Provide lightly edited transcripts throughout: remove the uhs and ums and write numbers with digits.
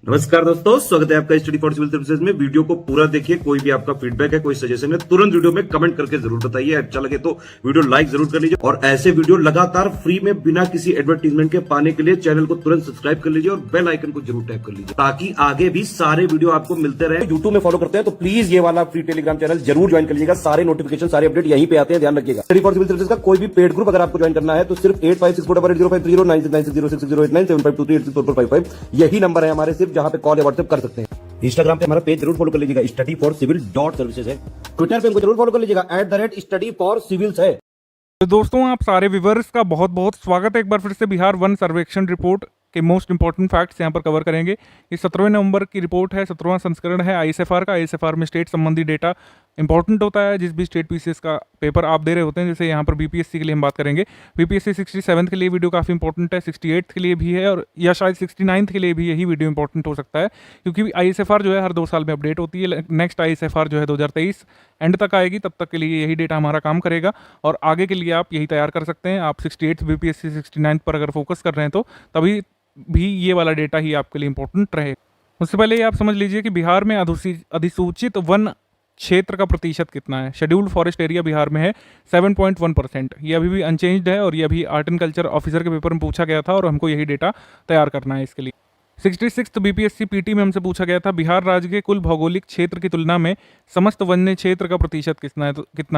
नमस्कार दोस्तों, स्वागत है आपका स्टडी फॉर सिविल सर्विसेज में। वीडियो को पूरा देखिए। कोई भी आपका फीडबैक है, कोई सजेशन है, तुरंत वीडियो में कमेंट करके जरूर बताइए। अच्छा लगे तो वीडियो लाइक जरूर कर लीजिए और ऐसे वीडियो लगातार फ्री में बिना किसी एडवर्टीजमेंट के पाने के लिए चैनल को तुरंत सब्सक्राइब कर लीजिए और बेल आइकन को जरूर टैप कर लीजिए ताकि आगे भी सारे वीडियो आपको मिलते रहे। यूट्यूब में फॉलो करते हैं तो प्लीज ये वाला फ्री टेलीग्राम चैनल जरूर ज्वाइन कर लीजिएगा। सारे नोटिफिकेशन, सारे अपडेट यहीं पे आते हैं, ध्यान रखिएगा। स्टडी फॉर सिविल सर्विसेज का कोई भी पेड ग्रुप अगर आपको ज्वाइन करना है तो सिर्फ 8564880530 969606060897552455 यही नंबर है हमारे, सिर्फ जहां पे कॉल या व्हाट्सएप कर सकते हैं। इंस्टाग्राम पे हमारा पेज जरूर फॉलो कर लीजिएगा, studyforcivil.services है। ट्विटर पे हमको जरूर फॉलो कर लीजिएगा, @studyforcivils है। तो दोस्तों, आप सारे व्यूवर्स का बहुत बहुत स्वागत है। एक बार फिर से बिहार वन सर्वेक्षण रिपोर्ट के मोस्ट इंपॉर्टेंट फैक्ट्स यहाँ पर कवर करेंगे। ये 17वें नवंबर की रिपोर्ट है, 17वां संस्करण है आईएसएफआर का। आईएसएफआर में स्टेट संबंधी डेटा इंपॉर्टेंट होता है। जिस भी स्टेट पीसीएस का पेपर आप दे रहे होते हैं, जैसे यहाँ पर बीपीएससी के लिए हम बात करेंगे। बीपीएससी 67 के लिए वीडियो काफ़ी इंपॉर्टेंट है, 68 के लिए भी है, और या शायद 69 के लिए भी यही वीडियो इंपॉर्टेंट हो सकता है, क्योंकि आईएसएफआर जो है हर 2 साल में अपडेट होती है। नेक्स्ट आईएसएफआर जो है 2023 एंड तक आएगी, तब तक के लिए यही डेटा हमारा काम करेगा और आगे के लिए आप यही तैयार कर सकते हैं। आप 68 बीपीएससी 69 पर अगर फोकस कर रहे हैं तो तभी भी ये वाला डेटा ही आपके लिए इंपॉर्टेंट रहे। उससे पहले ये आप समझ लीजिए कि बिहार में अधिसूचित वन क्षेत्र का प्रतिशत कितना है। शेड्यूल्ड फॉरेस्ट एरिया बिहार में है 7.1%। ये अभी भी अनचेंज्ड है और ये अभी आर्ट एंड कल्चर ऑफिसर के पेपर में पूछा गया था और हमको यही डेटा तैयार करना है इसके लिए। 66 बीपीएससी पीटी में हमसे पूछा गया था, बिहार राज्य के कुल भौगोलिक क्षेत्र की तुलना में समस्त वन्य क्षेत्र का प्रतिशत कितना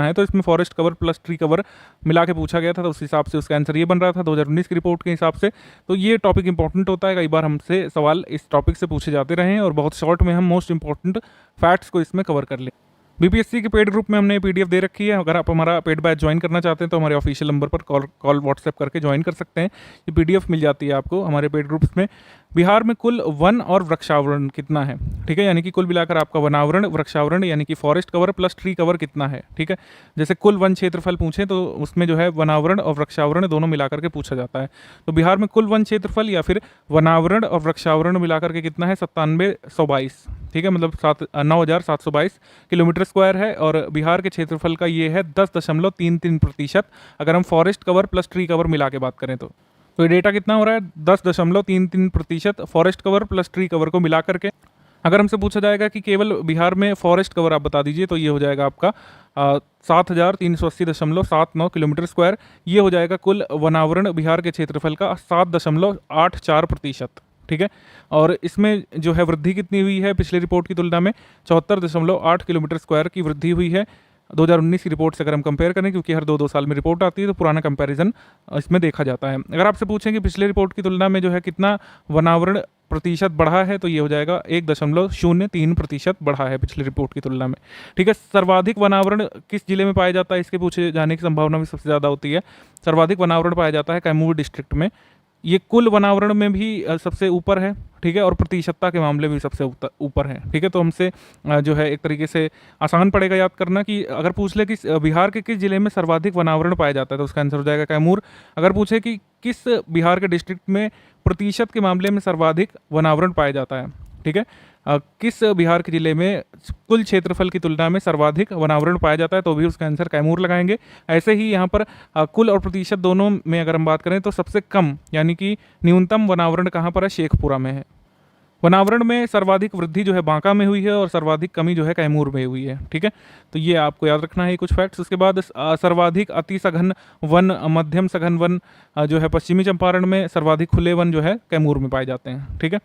है। तो इसमें forest cover plus tree cover मिला के पूछा गया था, तो उस हिसाब से उसका आंसर ये बन रहा था 2019 की रिपोर्ट के हिसाब से। तो ये टॉपिक इंपॉर्टेंट होता है, कई बार हमसे सवाल इस टॉपिक से पूछे जाते रहे हैं और बहुत शॉर्ट में हम मोस्ट इंपॉर्टेंट फैक्ट्स को इसमें कवर कर लें। बीपीएससी के पेड ग्रुप में हमने पीडीएफ दे रखी है। अगर आप हमारा पेड बैच ज्वाइन करना चाहते हैं तो हमारे ऑफिशियल नंबर पर कॉल व्हाट्सएप करके ज्वाइन कर सकते हैं। ये पीडीएफ मिल जाती है आपको हमारे पेड ग्रुप्स में। बिहार में कुल वन और वृक्षावरण कितना है, ठीक है, यानी कि कुल मिलाकर आपका वनावरण वृक्षावरण यानी कि forest cover plus tree cover कितना है, ठीक है। जैसे कुल वन क्षेत्रफल पूछें तो उसमें जो है वनावरण और वृक्षावरण दोनों मिलाकर के पूछा जाता है। तो बिहार में कुल वन क्षेत्रफल या फिर वनावरण और वृक्षावरण मिलाकर के कितना है, 9722, ठीक है, मतलब 9722 किलोमीटर स्क्वायर है। और बिहार के क्षेत्रफल का ये है 10.33%। अगर हम forest cover plus tree cover मिला के बात करें तो ये डेटा कितना हो रहा है, 10.33% forest cover plus tree cover को मिला करके। अगर हमसे पूछा जाएगा कि केवल बिहार में फॉरेस्ट कवर आप बता दीजिए, तो ये हो जाएगा आपका 7380.79 किलोमीटर स्क्वायर। ये हो जाएगा कुल वनावरण बिहार के क्षेत्रफल का 7.84%, ठीक है। और इसमें जो है वृद्धि कितनी हुई है पिछली रिपोर्ट की तुलना में, 74.8 किलोमीटर स्क्वायर की वृद्धि हुई है 2019 की रिपोर्ट से अगर हम कंपेयर करें, क्योंकि हर 2-2 साल में रिपोर्ट आती है तो पुराना कंपैरिजन इसमें देखा जाता है। अगर आपसे पूछें कि पिछले रिपोर्ट की तुलना में जो है कितना वनावरण प्रतिशत बढ़ा है, तो ये हो जाएगा 1.03% बढ़ा है पिछली रिपोर्ट की तुलना में, ठीक है। सर्वाधिक वनावरण किस जिले में पाया जाता है, इसके पूछे जाने की संभावना भी सबसे ज़्यादा होती है। सर्वाधिक वनावरण पाया जाता है कैमूर डिस्ट्रिक्ट में। ये कुल वनावरण में भी सबसे ऊपर है, ठीक है, और प्रतिशतता के मामले में भी सबसे ऊपर है, ठीक है। तो हमसे जो है एक तरीके से आसान पड़ेगा याद करना कि अगर पूछ ले कि बिहार के किस जिले में सर्वाधिक वनावरण पाया जाता है तो उसका आंसर हो जाएगा कैमूर। अगर पूछे कि किस बिहार के डिस्ट्रिक्ट में प्रतिशत के मामले में सर्वाधिक वनावरण पाया जाता है, ठीक है, किस बिहार के जिले में कुल क्षेत्रफल की तुलना में सर्वाधिक वनावरण पाया जाता है, तो भी उसका आंसर कैमूर लगाएंगे। ऐसे ही यहाँ पर कुल और प्रतिशत दोनों में अगर हम बात करें तो सबसे कम यानी कि न्यूनतम वनावरण कहाँ पर है, शेखपुरा में है। वनावरण में सर्वाधिक वृद्धि जो है बांका में हुई है और सर्वाधिक कमी जो है कैमूर में हुई है, ठीक है। तो ये आपको याद रखना है कुछ फैक्ट्स। उसके बाद सर्वाधिक अति सघन वन, मध्यम सघन वन जो है पश्चिमी चंपारण में, सर्वाधिक खुले वन जो है कैमूर में पाए जाते हैं, ठीक है।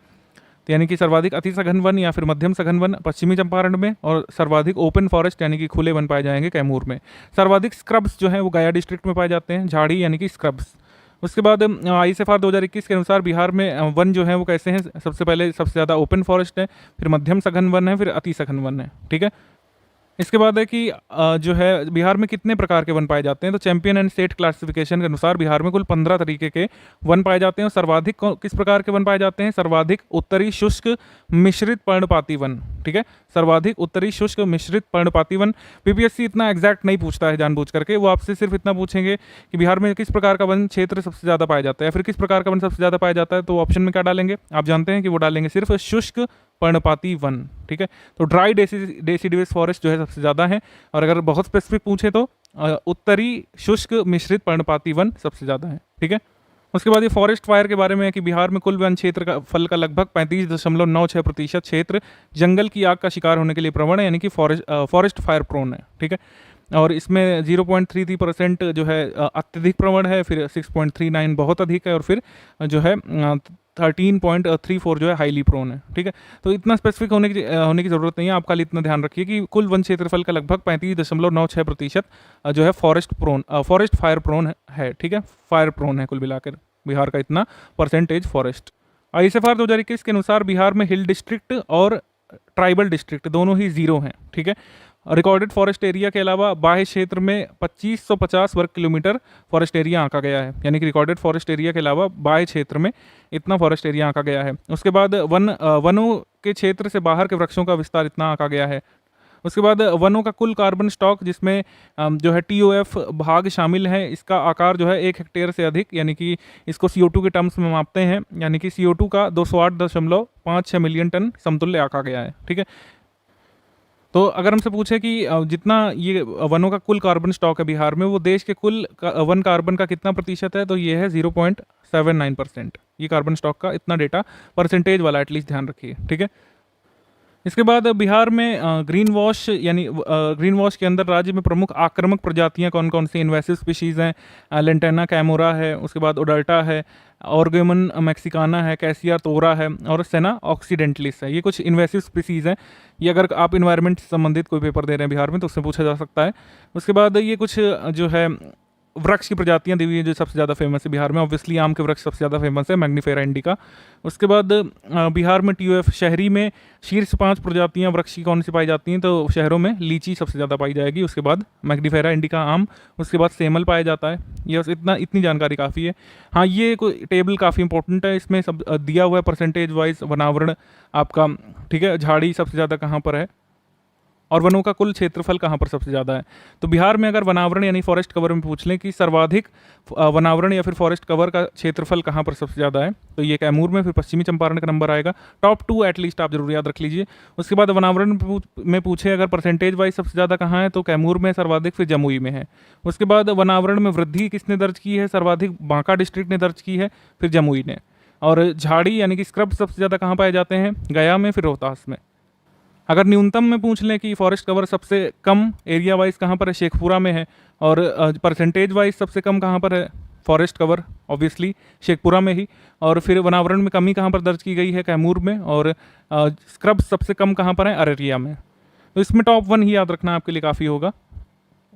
तो यानी कि सर्वाधिक अति सघन वन या फिर मध्यम सघन वन पश्चिमी चंपारण में, और सर्वाधिक ओपन फॉरेस्ट यानी कि खुले वन पाए जाएंगे कैमूर में। सर्वाधिक स्क्रब्स जो है वो गया डिस्ट्रिक्ट में पाए जाते हैं, झाड़ी यानी कि स्क्रब्स। उसके बाद आईएसएफआर 2021 के अनुसार बिहार में वन जो है वो कैसे हैं, सबसे पहले सबसे ज़्यादा ओपन फॉरेस्ट है, फिर मध्यम सघन वन है, फिर अति सघन वन है, ठीक है। इसके बाद है कि जो है बिहार में कितने प्रकार के वन पाए जाते हैं, तो चैंपियन एंड स्टेट क्लासिफिकेशन के अनुसार बिहार में कुल 15 तरीके के वन पाए जाते हैं। और सर्वाधिक किस प्रकार के वन पाए जाते हैं, सर्वाधिक उत्तरी शुष्क मिश्रित पर्णपाती वन, ठीक है, सर्वाधिक उत्तरी शुष्क मिश्रित पर्णपाती वन। बीपीएससी इतना एग्जैक्ट नहीं पूछता है जानबूझ करके, वो आपसे सिर्फ इतना पूछेंगे कि बिहार में किस प्रकार का वन क्षेत्र सबसे ज़्यादा पाया जाता है, फिर किस प्रकार का वन सबसे ज़्यादा पाया जाता है, तो ऑप्शन में क्या डालेंगे आप जानते हैं कि वो डालेंगे सिर्फ शुष्क पर्णपाती वन, ठीक है। तो ड्राई डेसिडुअस फॉरेस्ट जो है सबसे ज़्यादा है, और अगर बहुत स्पेसिफिक पूछे तो उत्तरी शुष्क मिश्रित पर्णपाती वन सबसे ज़्यादा है, ठीक है। उसके बाद ये फॉरेस्ट फायर के बारे में है कि बिहार में कुल वन क्षेत्र का फल का लगभग 35.96% क्षेत्र जंगल की आग का शिकार होने के लिए प्रवण है, यानी कि फॉरेस्ट फायर प्रोन है। ठीक है, और इसमें 0.33% जो है अत्यधिक प्रवण है, फिर 6.39 बहुत अधिक है, और फिर जो है 13.34 जो है हाईली प्रोन है। ठीक है, तो इतना स्पेसिफिक होने की ज़रूरत नहीं है, आप खाली इतना ध्यान रखिए कि कुल वन क्षेत्रफल का लगभग 35.96% जो है फॉरेस्ट फायर प्रोन है। ठीक है, फायर प्रोन है कुल मिलाकर बिहार का इतना परसेंटेज फॉरेस्ट। ISFR 2021 के अनुसार बिहार में हिल डिस्ट्रिक्ट और ट्राइबल डिस्ट्रिक्ट दोनों ही जीरो हैं। ठीक है, रिकॉर्डेड फॉरेस्ट एरिया के अलावा बाह्य क्षेत्र में 2550 वर्ग किलोमीटर फॉरेस्ट एरिया आंका गया है, यानी कि रिकॉर्डेड फॉरेस्ट एरिया के अलावा बाह्य क्षेत्र में इतना फॉरेस्ट एरिया आंका गया है। उसके बाद वनों के क्षेत्र से बाहर के वृक्षों का विस्तार इतना आंका गया है। उसके बाद वनों का कुल कार्बन स्टॉक जिसमें जो है TOF भाग शामिल है, इसका आकार जो है 1 हेक्टेयर से अधिक, यानी कि इसको CO2 के टर्म्स में मापते हैं, यानी कि CO2 का 208.56 मिलियन टन समतुल्य आंका गया है। ठीक है, तो अगर हमसे पूछे कि जितना ये वनों का कुल कार्बन स्टॉक है बिहार में, वो देश के कुल वन कार्बन का कितना प्रतिशत है, तो ये है 0.79%। ये कार्बन स्टॉक का इतना डेटा परसेंटेज वाला एटलीस्ट ध्यान रखिए। ठीक है, इसके बाद बिहार में ग्रीन वॉश यानी ग्रीन वॉश के अंदर राज्य में प्रमुख आक्रामक प्रजातियां कौन कौन सी इन्वेसिव स्पीशीज़ हैं, लेंटेना कैमोरा है, उसके बाद ओडल्टा है, ऑर्गेमन मैक्सिकाना है, कैसिया तोरा है, और सेना ऑक्सीडेंटलिस है। ये कुछ इन्वेसिव स्पीसीज़ हैं। ये अगर आप इन्वायरमेंट से संबंधित कोई पेपर दे रहे हैं बिहार में तो उससे पूछा जा सकता है। उसके बाद ये कुछ जो है वृक्ष की प्रजातियां दी हुई है जो सबसे ज़्यादा फेमस है बिहार में। ऑब्वियसली आम के वृक्ष सबसे ज़्यादा फेमस है, मैग्नीफेरा इंडिका। उसके बाद बिहार में TOF शहरी में शीर्ष 5 प्रजातियां वृक्ष की कौन सी पाई जाती हैं, तो शहरों में लीची सबसे ज़्यादा पाई जाएगी, उसके बाद मैग्नीफेरा इंडिका आम, उसके बाद सेमल पाया जाता है। ये बस इतनी जानकारी काफ़ी है। हाँ, ये कोई टेबल काफ़ी इंपॉर्टेंट है, इसमें सब दिया हुआ है परसेंटेज वाइज वनावरण आपका। ठीक है, झाड़ी सबसे ज़्यादा कहाँ पर है और वनों का कुल क्षेत्रफल कहाँ पर सबसे ज़्यादा है। तो बिहार में अगर वनावरण यानी फॉरेस्ट कवर में पूछ लें कि सर्वाधिक वनावरण या फिर फॉरेस्ट कवर का क्षेत्रफल कहाँ पर सबसे ज़्यादा है, तो ये कैमूर में, फिर पश्चिमी चंपारण का नंबर आएगा। टॉप 2 एटलीस्ट आप जरूर याद रख लीजिए। उसके बाद वनावरण में पूछे अगर परसेंटेज वाइज सबसे ज़्यादा कहाँ है, तो कैमूर में सर्वाधिक, फिर जमुई में है। उसके बाद वनावरण में वृद्धि किसने दर्ज की है, सर्वाधिक बांका डिस्ट्रिक्ट ने दर्ज की है, फिर जमुई ने। और झाड़ी यानी कि स्क्रब सबसे ज़्यादा कहाँ पाए जाते हैं, गया में, फिर रोहतास में। अगर न्यूनतम में पूछ लें कि फॉरेस्ट कवर सबसे कम एरिया वाइज कहाँ पर है, शेखपुरा में है। और परसेंटेज वाइज सबसे कम कहाँ पर है फॉरेस्ट कवर, ऑब्वियसली शेखपुरा में ही। और फिर वनावरण में कमी कहाँ पर दर्ज की गई है, कैमूर में। और स्क्रब सबसे कम कहाँ पर है, अररिया में। तो इसमें टॉप 1 ही याद रखना आपके लिए काफ़ी होगा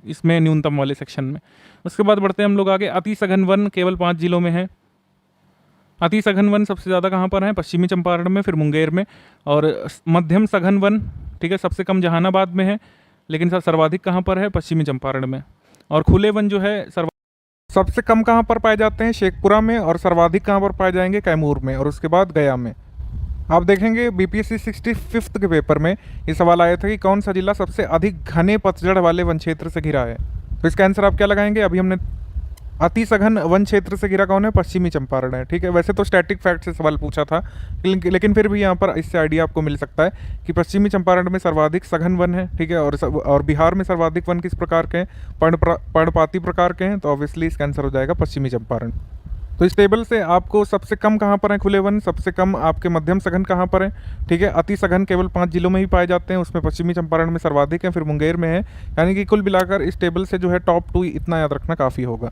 इसमें न्यूनतम वाले सेक्शन में। उसके बाद बढ़ते हैं हम लोग आगे। अति सघन वन केवल 5 जिलों में है। अति सघन वन सबसे ज़्यादा कहाँ पर है, पश्चिमी चंपारण में, फिर मुंगेर में। और मध्यम सघन वन, ठीक है, सबसे कम जहानाबाद में है, लेकिन सर सर्वाधिक कहाँ पर है, पश्चिमी चंपारण में। और खुले वन जो है सबसे कम कहाँ पर पाए जाते हैं, शेखपुरा में। और सर्वाधिक कहाँ पर पाए जाएंगे, कैमूर में। और उसके बाद गया में। आप देखेंगे BPSC 65th के पेपर में ये सवाल आया था कि कौन सा जिला सबसे अधिक घने पतझड़ वाले वन क्षेत्र से घिरा है। तो इसका आंसर आप क्या लगाएंगे, अभी हमने अति सघन वन क्षेत्र से घिरा कौन है, पश्चिमी चंपारण है। ठीक है, वैसे तो स्टैटिक फैक्ट से सवाल पूछा था, लेकिन फिर भी यहाँ पर इससे आइडिया आपको मिल सकता है कि पश्चिमी चंपारण में सर्वाधिक सघन वन है। ठीक है, और बिहार में सर्वाधिक वन किस प्रकार के हैं, पर्णपाती प्रकार के हैं। तो ऑब्वियसली इसका आंसर हो जाएगा पश्चिमी चंपारण। तो इस टेबल से आपको सबसे कम कहाँ पर है खुले वन, सबसे कम आपके मध्यम सघन कहाँ पर है। ठीक है, अति सघन केवल 5 जिलों में ही पाए जाते हैं, उसमें पश्चिमी चंपारण में सर्वाधिक है, फिर मुंगेर में है। यानी कि कुल मिलाकर इस टेबल से जो है टॉप 2 इतना याद रखना काफ़ी होगा।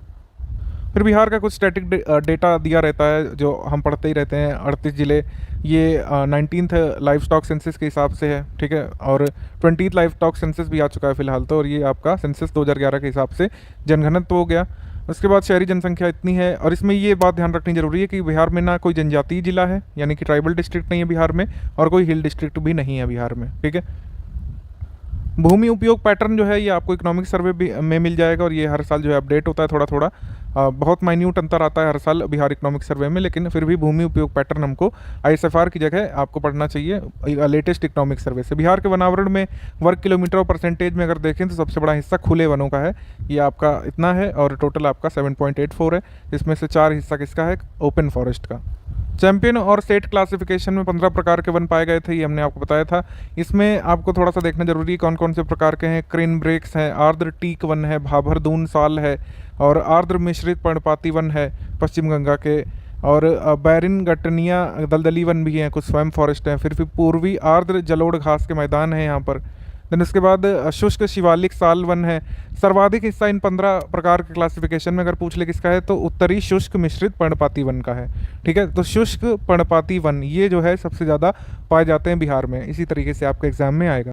फिर बिहार का कुछ स्टैटिक डेटा दिया रहता है जो हम पढ़ते ही रहते हैं। 38 ज़िले, ये 19th लाइफ स्टॉक सेंसस के हिसाब से है। ठीक है, और 20th लाइफ स्टॉक सेंसस भी आ चुका है फिलहाल तो। और ये आपका सेंसस 2011 के हिसाब से जनघनत्व हो गया। उसके बाद शहरी जनसंख्या इतनी है। और इसमें ये बात ध्यान रखनी जरूरी है कि बिहार में ना कोई जनजातीय जिला है, यानी कि ट्राइबल डिस्ट्रिक्ट नहीं है बिहार में, और कोई हिल डिस्ट्रिक्ट भी नहीं है बिहार में। ठीक है, भूमि उपयोग पैटर्न जो है ये आपको इकोनॉमिक सर्वे भी में मिल जाएगा, और ये हर साल जो है अपडेट होता है थोड़ा थोड़ा। बहुत माइन्यूट अंतर आता है हर साल बिहार इकोनॉमिक सर्वे में, लेकिन फिर भी भूमि उपयोग पैटर्न हमको ISFR की जगह आपको पढ़ना चाहिए लेटेस्ट इकोनॉमिक सर्वे से। बिहार के वनावरण में वर्ग किलोमीटर और परसेंटेज में अगर देखें तो सबसे बड़ा हिस्सा खुले वनों का है, ये आपका इतना है। और टोटल आपका 7.84 है, इसमें से 4 हिस्सा किसका है, ओपन फॉरेस्ट का। चैंपियन और स्टेट क्लासिफिकेशन में 15 प्रकार के वन पाए गए थे, ये हमने आपको बताया था। इसमें आपको थोड़ा सा देखना जरूरी है कौन कौन से प्रकार के हैं। क्रेन ब्रेक्स हैं, आर्द्र टीक वन है, भाभर दून साल है, और आर्द्र मिश्रित पर्णपाती वन है पश्चिम गंगा के, और बैरिन गटनिया दलदली वन भी हैं, कुछ स्वयं फॉरेस्ट हैं। फिर पूर्वी आर्द्र जलोढ़ घास के मैदान हैं यहाँ पर। देन उसके बाद शुष्क शिवालिक साल वन है। सर्वाधिक हिस्सा इन 15 प्रकार के क्लासिफिकेशन में अगर पूछ ले किसका है तो उत्तरी शुष्क मिश्रित पर्णपाती वन का है। ठीक है, तो शुष्क पर्णपाती वन ये जो है सबसे ज़्यादा पाए जाते हैं बिहार में। इसी तरीके से आपके एग्जाम में आएगा।